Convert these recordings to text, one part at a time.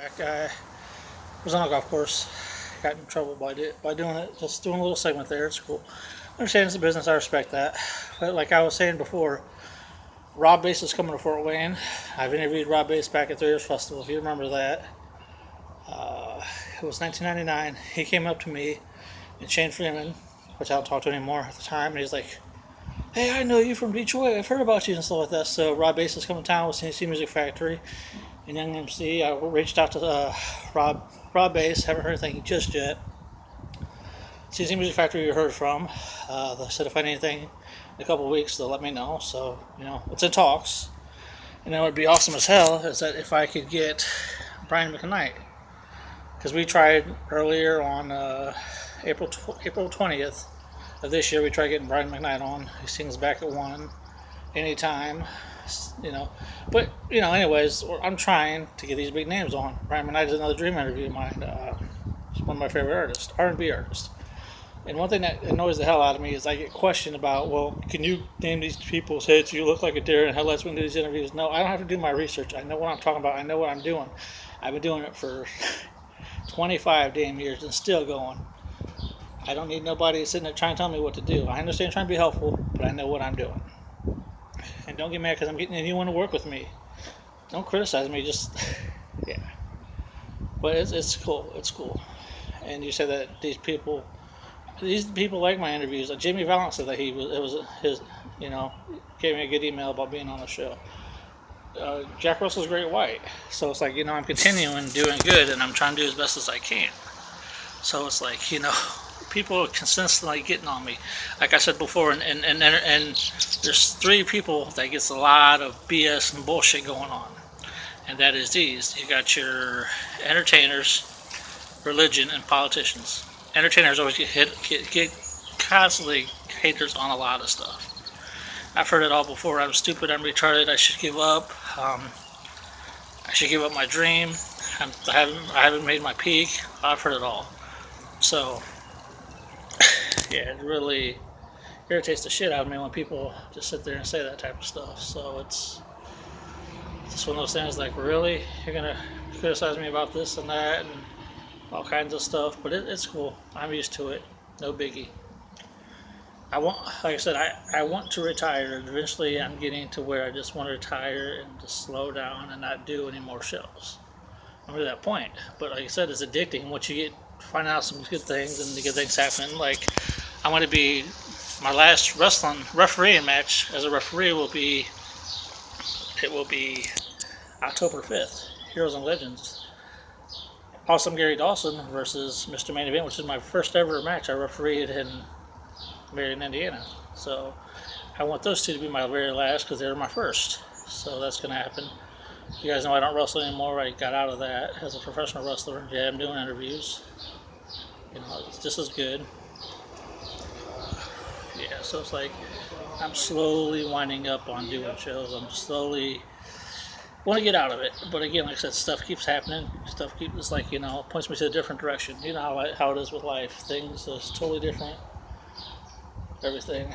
back. I was on a golf course. Got in trouble by doing it. Just doing a little segment there. It's cool. I understand it's a business. I respect that. But like I was saying before, Rob Bass is coming to Fort Wayne. I've interviewed Rob Bass back at 3 Years Festival. If you remember that, it was 1999. He came up to me and Shane Freeman, which I don't talk to anymore at the time, and he's like, "Hey, I know you from Detroit. I've heard about you and stuff like that." So Rob Bass is coming to town with CNC Music Factory and Young MC. I reached out to Rob Bass. Haven't heard anything just yet. CNC Music Factory you heard from. They said if I need anything in a couple of weeks, they'll let me know. So it's in talks. And then what would be awesome as hell is that if I could get Brian McKnight, because we tried earlier on April 20th of this year, we tried getting Brian McKnight on. He sings back at 1 anytime, But, anyways, I'm trying to get these big names on. Brian McKnight is another dream interview of mine. He's one of my favorite artists, R&B artists. And one thing that annoys the hell out of me is I get questioned about, well, can you name these people's hits? You look like a deer in headlights when you do these interviews. No, I don't have to do my research. I know what I'm talking about. I know what I'm doing. I've been doing it for 25 damn years and still going. I don't need nobody sitting there trying to tell me what to do. I understand trying to be helpful, but I know what I'm doing. And don't get mad because I'm getting anyone to work with me. Don't criticize me, just, yeah. But it's cool. It's cool. And you said that these people like my interviews. Jamie Valent said that gave me a good email about being on the show. Jack Russell's Great White. So it's like, I'm continuing doing good and I'm trying to do as best as I can. So it's like, people are consistently getting on me. Like I said before, and there's 3 people that gets a lot of BS and bullshit going on. And that is these. You got your entertainers, religion, and politicians. Entertainers always get constantly haters on a lot of stuff. I've heard it all before. I'm stupid, I'm retarded, I should give up. I should give up my dream. I haven't made my peak. I've heard it all. So, yeah, it really irritates the shit out of me when people just sit there and say that type of stuff. So it's just one of those things like, really? You're going to criticize me about this and that and all kinds of stuff? But it's cool. I'm used to it. No biggie. Like I said, I want to retire. Eventually, I'm getting to where I just want to retire and just slow down and not do any more shows. I'm to that point. But like I said, it's addicting. Once you find out some good things and the good things happen, like I'm going to be, my last wrestling refereeing match as a referee will be October 5th. Heroes and Legends. Awesome Gary Dawson versus Mr. Main Event, which is my first ever match I refereed in Marion, Indiana. So I want those 2 to be my very last because they were my first. So that's going to happen. You guys know I don't wrestle anymore. I got out of that as a professional wrestler. Yeah, I'm doing interviews. It's just as good. Yeah, so it's like I'm slowly winding up on doing shows. I'm slowly want to get out of it. But again, like I said, stuff keeps happening. It's like, points me to a different direction. You know how it is with life. Things are totally different. Everything.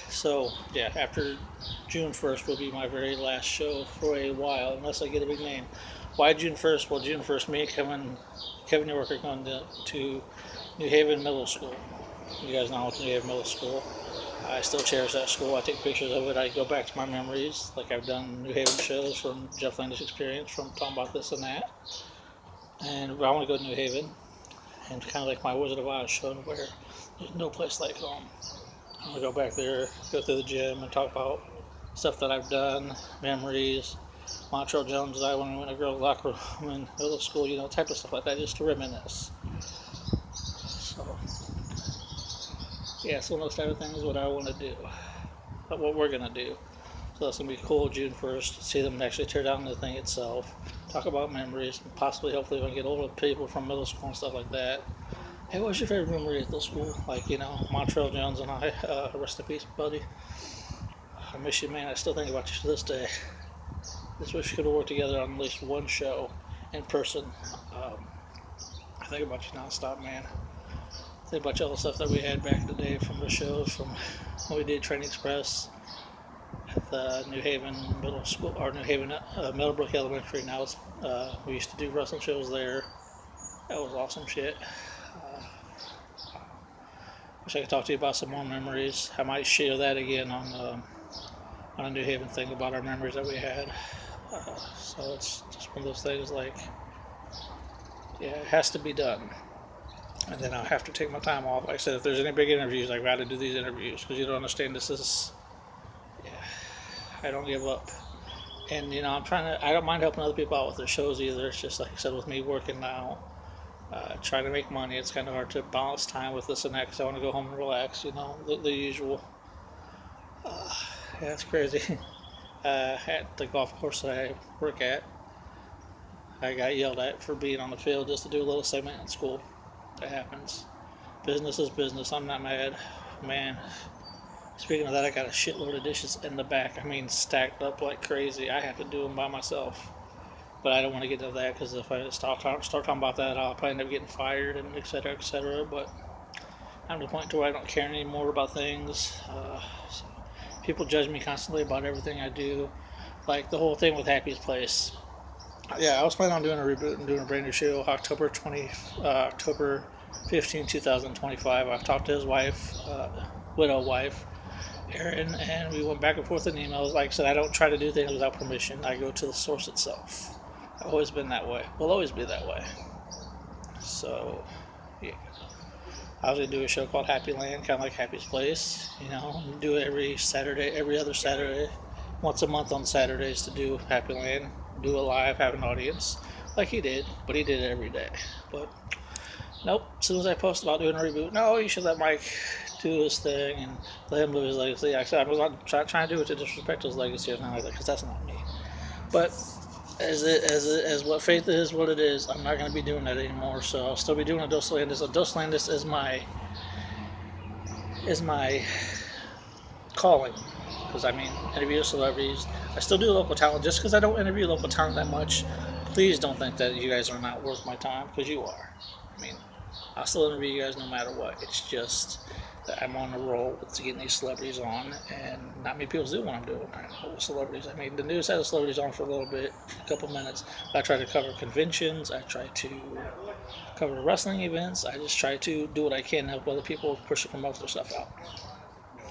So, yeah, after June 1st will be my very last show for a while, unless I get a big name. Why June 1st? Well, June 1st, me and Kevin York are going to New Haven Middle School. You guys know I went to New Haven Middle School. I still cherish that school. I take pictures of it. I go back to my memories. Like I've done New Haven shows from Jeff Landis Experience, from talking about this and that. And I want to go to New Haven. And kind of like my Wizard of Oz show, where there's no place like home. I want to go back there, go through the gym, and talk about stuff that I've done, memories, Montreal Jones and I when we went to girls' locker room in middle school, type of stuff like that, just to reminisce. So, yeah, it's one of those type of things what I want to do, what we're going to do. So that's going to be cool, June 1st, see them actually tear down the thing itself, talk about memories, and possibly, hopefully, if I can get older people from middle school and stuff like that. Hey, what's your favorite memory at the school? Like, Montreal Jones and I, rest in peace, buddy. I miss you, man. I still think about you to this day. Just wish we could have worked together on at least one show in person. I think about you nonstop, man. I think about all the stuff that we had back in the day from the shows, from when we did Train Express, at the New Haven Middle School, or New Haven Meadowbrook Elementary. Now it's we used to do wrestling shows there. That was awesome shit. Wish I could talk to you about some more memories. I might share that again on a New Haven thing about our memories that we had. So it's just one of those things like, yeah, it has to be done. And then I'll have to take my time off. Like I said, if there's any big interviews, I've got to do these interviews because you don't understand. This is, yeah, I don't give up. And you know, I don't mind helping other people out with their shows either. It's just like I said, with me working now, trying to make money, it's kind of hard to balance time with this and that because I want to go home and relax. You know, the usual. Yeah, it's crazy. At the golf course that I work at, I got yelled at for being on the field just to do a little segment in school. That happens. Business is business. I'm not mad. Man, speaking of that, I got a shitload of dishes in the back. I mean, stacked up like crazy. I have to do them by myself. But I don't want to get into that because if I start talking about that, I'll probably end up getting fired and et cetera, et cetera. But I'm to the point to where I don't care anymore about things. So people judge me constantly about everything I do. Like the whole thing with Happy's Place. Yeah, I was planning on doing a reboot and doing a brand new show October 15, 2025. I've talked to his wife, widow wife, Erin, and we went back and forth in emails. Like I said, I don't try to do things without permission. I go to the source itself. I've always been that way. Will always be that way. So, yeah. I was going to do a show called Happy Land, kind of like Happy's Place. You know, do it every Saturday, every other Saturday, once a month on Saturdays to do Happy Land. Do it live, have an audience, like he did, but he did it every day. But nope, as soon as I post about doing a reboot, no, you should let Mike do his thing and let him live his legacy. Actually, I was not trying to do it to disrespect his legacy or anything like that, because that's not me. But as what faith is, what it is, I'm not going to be doing that anymore. So I'll still be doing a Dos Landis. A Dos Landis is my calling. Because I mean, interview celebrities. I still do local talent. Just because I don't interview local talent that much, please don't think that you guys are not worth my time, because you are. I mean, I'll still interview you guys no matter what. It's just that I'm on a roll with getting these celebrities on, and not many people do what I'm doing right now with celebrities. I mean, the news has celebrities on for a little bit, a couple minutes. I try to cover conventions. I try to cover wrestling events. I just try to do what I can to help other people push and promote their stuff out.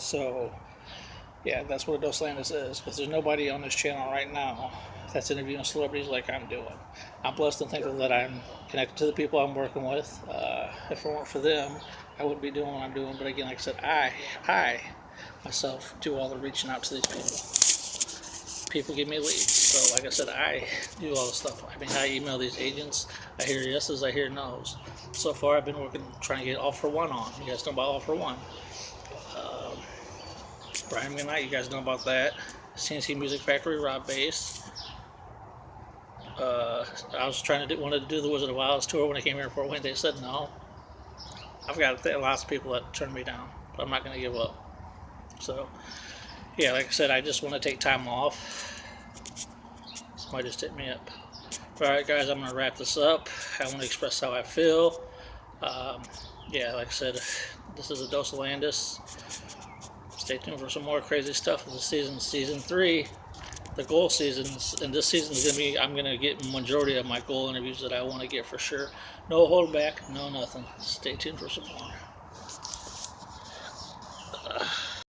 So, yeah, that's what a Dos Landis is, because there's nobody on this channel right now that's interviewing celebrities like I'm doing. I'm blessed and thankful that I'm connected to the people I'm working with. If it weren't for them, I wouldn't be doing what I'm doing. But again, like I said, I myself do all the reaching out to these people. People give me leads. So like I said, I do all the stuff. I mean, I email these agents. I hear yeses, I hear nos. So far, I've been working, trying to get All For One on. You guys know about All For One. Brian McKnight, you guys know about that. CNC Music Factory, Rob Bass. I was wanted to do the Wizard of Oz tour when I came here in Fort Wayne. They said no. I've got lots of people that turned me down, but I'm not going to give up. So, yeah, like I said, I just want to take time off. Somebody just hit me up. Alright, guys, I'm going to wrap this up. I want to express how I feel. Yeah, like I said, this is a Dos Landis. Stay tuned for some more crazy stuff in the season 3. The goal seasons, and this season is going to be, I'm going to get majority of my goal interviews that I want to get for sure. No hold back, no nothing. Stay tuned for some more.